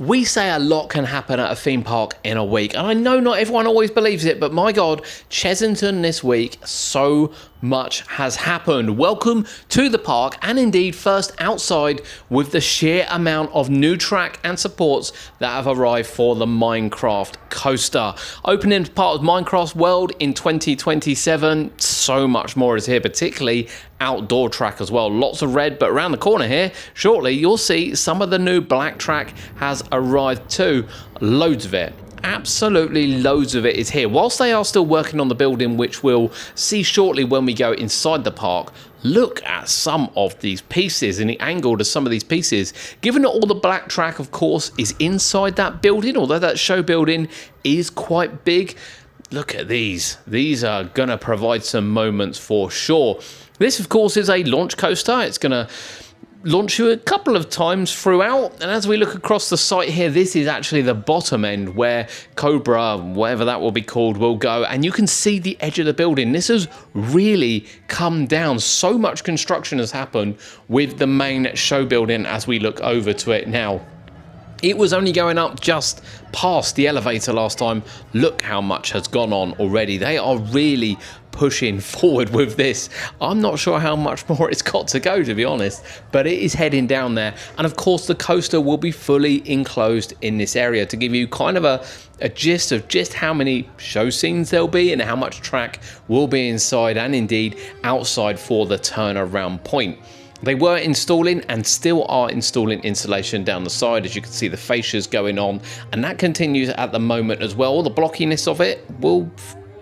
We say a lot can happen at a theme park in a week, and I know not everyone always believes it, but my God, Chessington this week, so much has happened. Welcome to the park, and indeed first outside with the sheer amount of new track and supports that have arrived for the Minecraft coaster. Opening part of Minecraft World in 2027, so much more is here, particularly outdoor track as well. Lots of red, but around the corner here, shortly, you'll see some of the new black track has arrived too. Loads of it. Absolutely loads of it is here. Whilst they are still working on the building, which we'll see shortly when we go inside the park, look at some of these pieces and the angle to some of these pieces. Given that all the black track, of course, is inside that building, although that show building is quite big, look at these. These are going to provide some moments for sure. This, of course, is a launch coaster. It's going to launch you a couple of times throughout, and as we look across the site here, this is actually the bottom end where Cobra, whatever that will be called, will go, and you can see the edge of the building. This has really come down. So much construction has happened with the main show building as we look over to it now. It was only going up just past the elevator last time. Look how much has gone on already. They are really pushing forward with this. I'm not sure how much more it's got to go, to be honest, but it is heading down there. And of course, the coaster will be fully enclosed in this area to give you kind of a gist of just how many show scenes there'll be and how much track will be inside and indeed outside for the turnaround point. They were installing and still are installing insulation down the side, as you can see the fascias going on, and that continues at the moment as well. All the blockiness of it will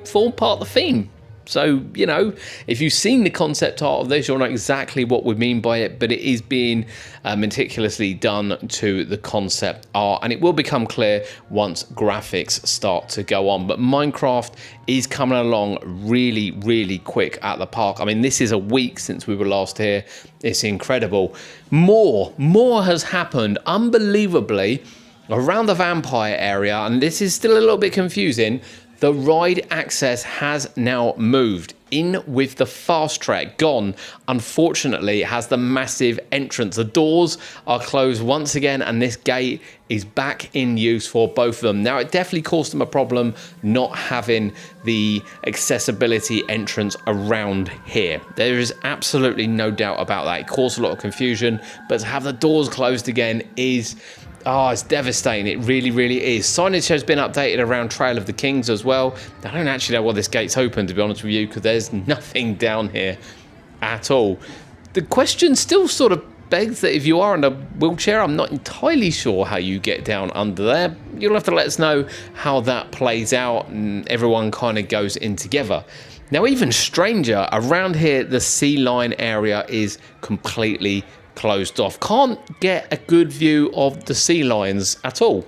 form part of the theme. So, you know, if you've seen the concept art of this, you'll know exactly what we mean by it, but it is being meticulously done to the concept art, and it will become clear once graphics start to go on. But Minecraft is coming along really, really quick at the park. I mean, this is a week since we were last here. It's incredible. More has happened, unbelievably, around the vampire area, and this is still a little bit confusing. The ride access has now moved in with the fast track gone. Unfortunately, it has the massive entrance. The doors are closed once again, and this gate is back in use for both of them. Now, it definitely caused them a problem not having the accessibility entrance around here. There is absolutely no doubt about that. It caused a lot of confusion, but to have the doors closed again is... oh, it's devastating. It really, really is. Signage has been updated around Trail of the Kings as well. I don't actually know why this gate's open, to be honest with you, because there's nothing down here at all. The question still sort of begs that if you are in a wheelchair, I'm not entirely sure how you get down under there. You'll have to let us know how that plays out and everyone kind of goes in together. Now, even stranger, around here, the sea line area is completely closed off. Can't get a good view of the sea lions at all.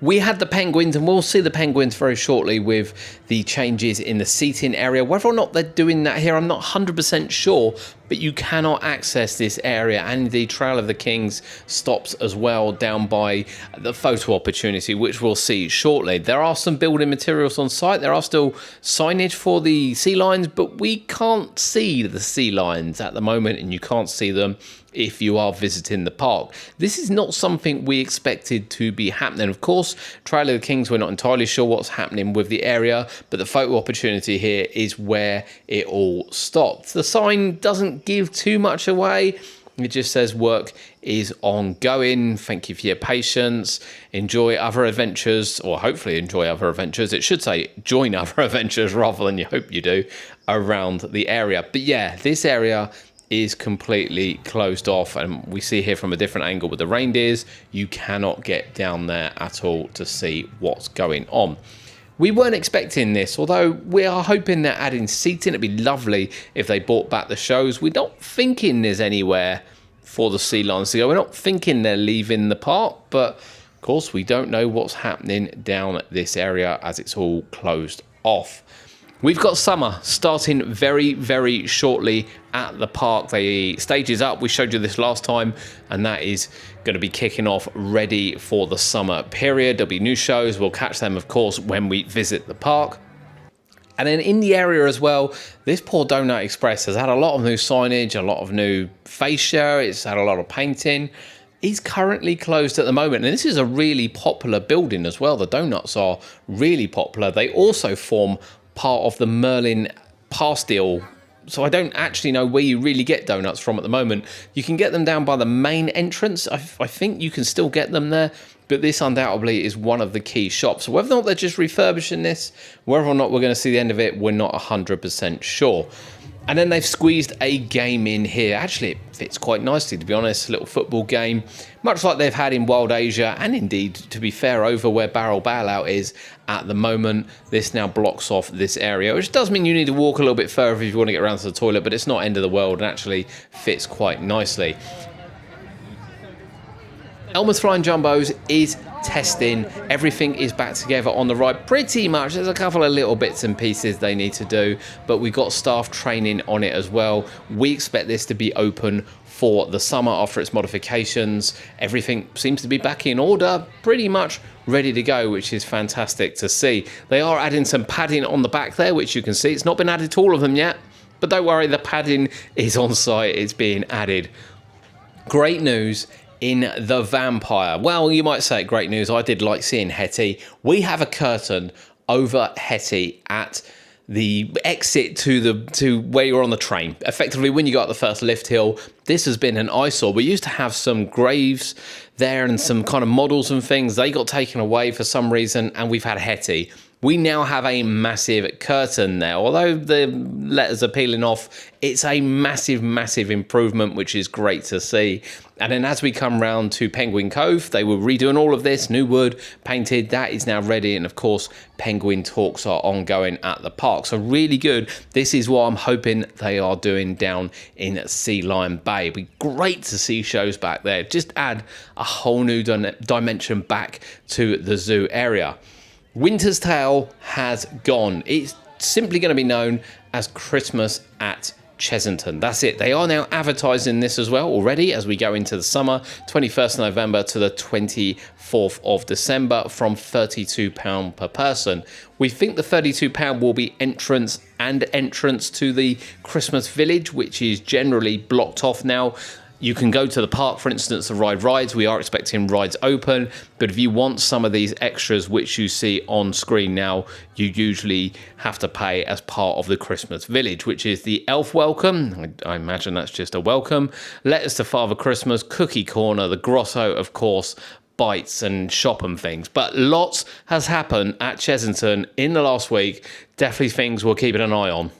We had the penguins, and we'll see the penguins very shortly with the changes in the seating area. Whether or not they're doing that here, I'm not 100% sure, but you cannot access this area, and the Trail of the Kings stops as well down by the photo opportunity, which we'll see shortly. There are some building materials on site. There are still signage for the sea lions, but we can't see the sea lions at the moment, and you can't see them if you are visiting the park. This is not something we expected to be happening. Of course, Trail of the Kings, we're not entirely sure what's happening with the area, but the photo opportunity here is where it all stops. The sign doesn't give too much away. It just says work is ongoing. Thank you for your patience. Enjoy other adventures, or hopefully enjoy other adventures. It should say join other adventures rather than you hope you do around the area. But yeah, this area is completely closed off, and we see here from a different angle with the reindeers, you cannot get down there at all to see what's going on. We weren't expecting this, although we are hoping they're adding seating. It'd be lovely if they brought back the shows. We're not thinking there's anywhere for the sea lions to go. We're not thinking they're leaving the park, but of course we don't know what's happening down this area as it's all closed off. We've got summer starting very, very shortly at the park. The stage is up. We showed you this last time, and that is going to be kicking off ready for the summer period. There'll be new shows. We'll catch them, of course, when we visit the park. And then in the area as well, this poor Donut Express has had a lot of new signage, a lot of new fascia. It's had a lot of painting. is currently closed at the moment. And this is a really popular building as well. The donuts are really popular. They also form part of the Merlin Pastille. So I don't actually know where you really get donuts from at the moment. You can get them down by the main entrance. I think you can still get them there, but this undoubtedly is one of the key shops. So whether or not they're just refurbishing this, whether or not we're going to see the end of it, we're not 100% sure. And then they've squeezed a game in here. Actually, it fits quite nicely, to be honest. A little football game, much like they've had in Wild Asia, and indeed, to be fair, over where Barrel Bailout is at the moment. This now blocks off this area, which does mean you need to walk a little bit further if you want to get around to the toilet, but it's not end of the world and actually fits quite nicely. Elmers Flying Jumbos is testing. Everything is back together on the ride pretty much. There's a couple of little bits and pieces they need to do, but we've got staff training on it as well. We expect this to be open for the summer after its modifications. Everything seems to be back in order, pretty much ready to go, which is fantastic to see. They are adding some padding on the back there, which you can see. It's not been added to all of them yet, but don't worry, the padding is on site. It's being added. Great news in the Vampire. Well, you might say great news. I did like seeing Hetty. We have a curtain over Hetty at the exit to where you're on the train. Effectively, when you go up the first lift hill, this has been an eyesore. We used to have some graves there and some kind of models and things. They got taken away for some reason, and we've had Hetty. We now have a massive curtain there. Although the letters are peeling off, it's a massive, massive improvement, which is great to see. And then as we come round to Penguin Cove, they were redoing all of this, new wood, painted, that is now ready. And of course, penguin talks are ongoing at the park. So really good. This is what I'm hoping they are doing down in Sea Lion Bay. It'd be great to see shows back there. Just add a whole new dimension back to the zoo area. Winter's Tale has gone. It's simply going to be known as Christmas at Chessington. That's it. They are now advertising this as well already as we go into the summer, 21st of November to the 24th of December from £32 per person. We think the £32 will be entrance to the Christmas Village, which is generally blocked off now. You can go to the park, for instance, to ride rides. We are expecting rides open, but if you want some of these extras which you see on screen now, you usually have to pay as part of the Christmas Village, which is the Elf Welcome. I imagine that's just a welcome. Letters to Father Christmas, Cookie Corner, the Grotto, of course, bites and shop and things. But lots has happened at Chessington in the last week. Definitely things we're keeping an eye on.